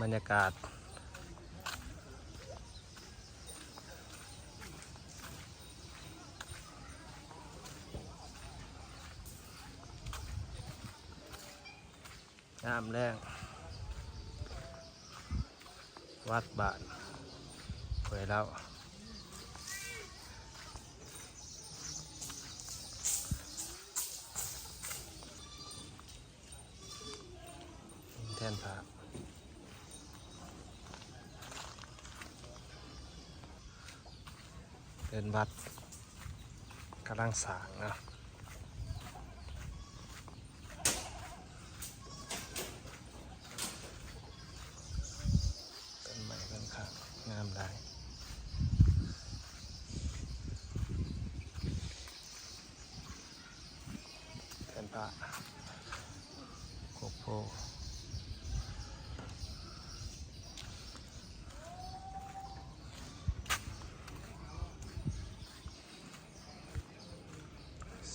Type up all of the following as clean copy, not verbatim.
บรรยากาศยามแรงวัดบาทเผยแล้วแทนพระเป็นวัดกำลังสร้างนะต้นไม้ต้นข้างงามได้แทนพระโกโพ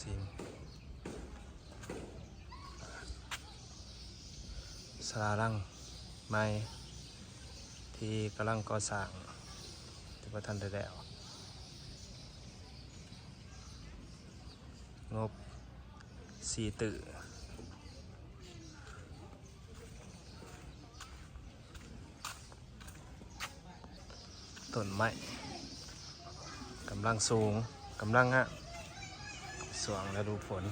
สิงศาลาลังไม้ที่กำลังก่อสร้างที่พระท่านได้แล้วงบ4 ตึกต้นไม้กำลังสูงกำลังสว่างฤดูฝน